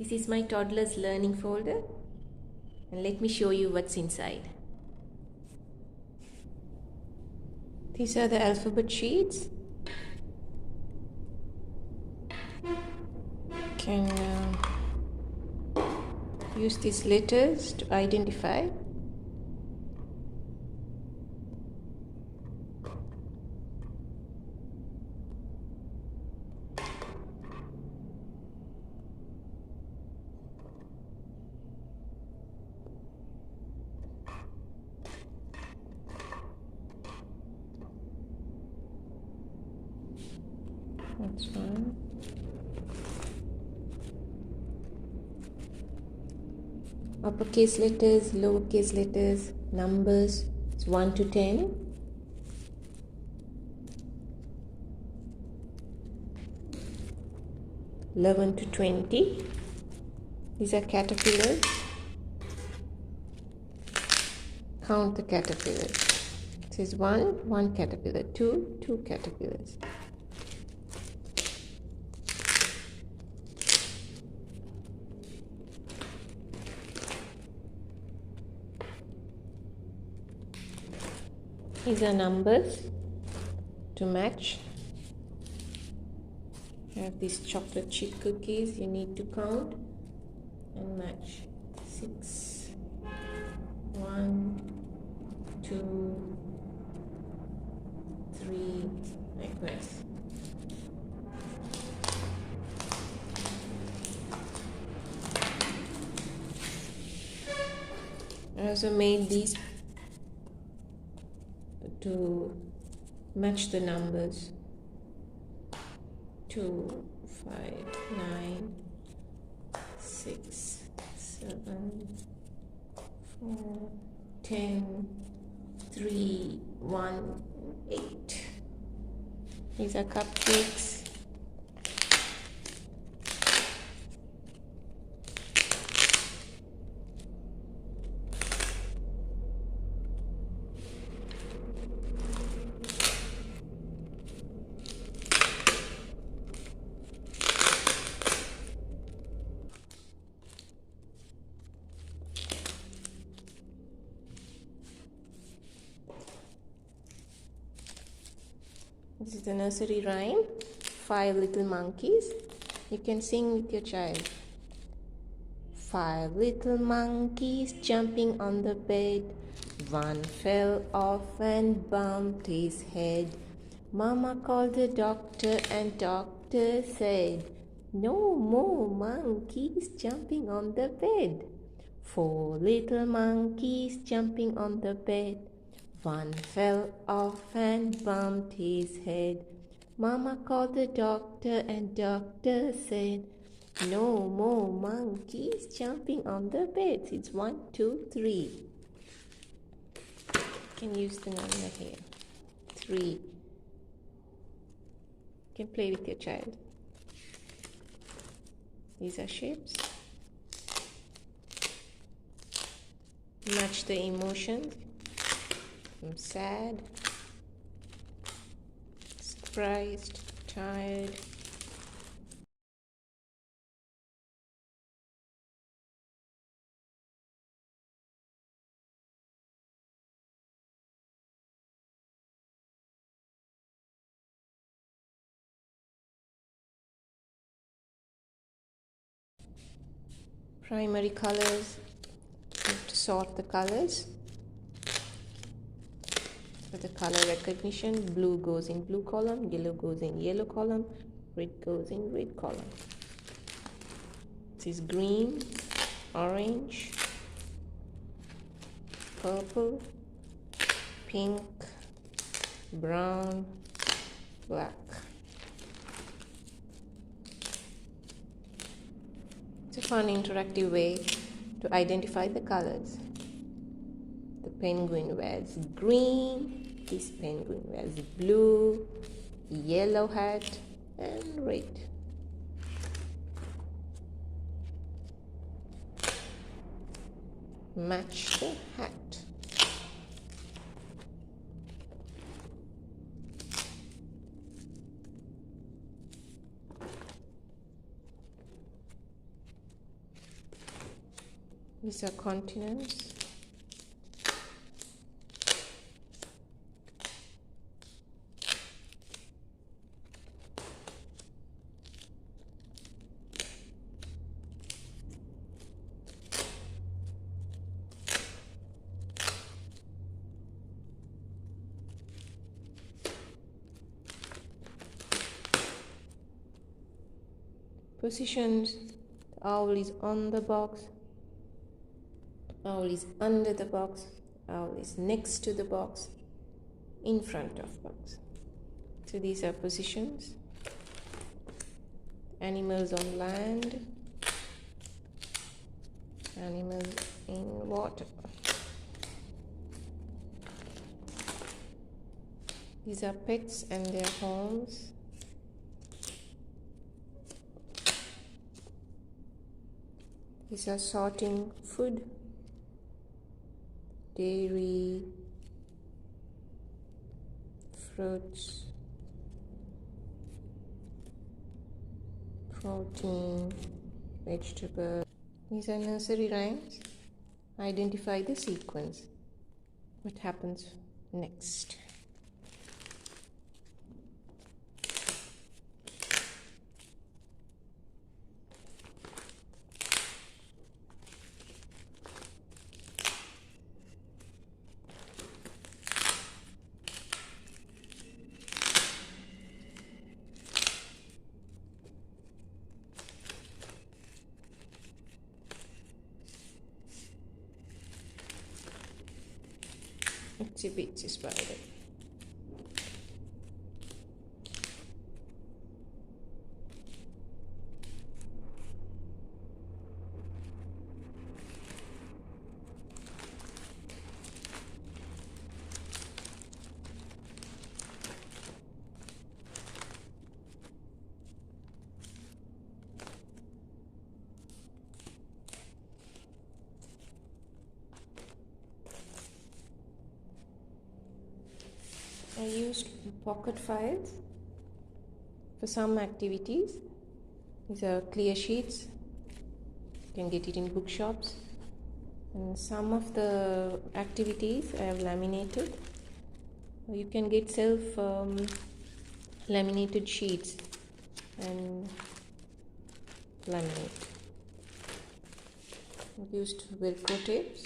This is my Toddlers learning folder, and let me show you what's inside. These are the alphabet sheets. You can use these letters to identify. That's one. Uppercase letters, lowercase letters, numbers. It's 1 to 10. (11 to 20). These are caterpillars. Count the caterpillars. This is 1 caterpillar, 2 caterpillars. These are numbers to match. I have these chocolate chip cookies. You need to count and match. 6, 1, 2, 3, like this. I also made these to match the numbers. 2, 5, 9, 6, 7, 4, 10, 3, 1, 8. These are cupcakes. This is the nursery rhyme, 5 little monkeys. You can sing with your child. 5 little monkeys jumping on the bed. One fell off and bumped his head. Mama called the doctor and doctor said, no more monkeys jumping on the bed. 4 little monkeys jumping on the bed. One fell off and bumped his head. Mama called the doctor and doctor said, no more monkeys jumping on the bed. It's 1, 2, 3. You can use the number here. 3. You can play with your child. These are shapes. Match the emotions. I'm sad, surprised, tired. Primary colors. You have to sort the colors. For the color recognition, blue goes in blue column, yellow goes in yellow column, red goes in red column. This is green, orange, purple, pink, brown, black. It's a fun interactive way to identify the colors. The penguin wears green, this penguin wears blue, yellow hat and red. Match the hat. These are continents. Positions. The owl is on the box. Owl is under the box. Owl is next to the box. In front of box. So these are positions. Animals on land. Animals in water. These are pets and their homes. These are sorting food, dairy, fruits, protein, vegetables. These are nursery rhymes. Identify the sequence. What happens next? Itsy bitsy spider. I used pocket files for some activities. These are clear sheets. You can get it in bookshops. And some of the activities I have laminated. You can get laminated sheets and laminate. I used Velcro tapes.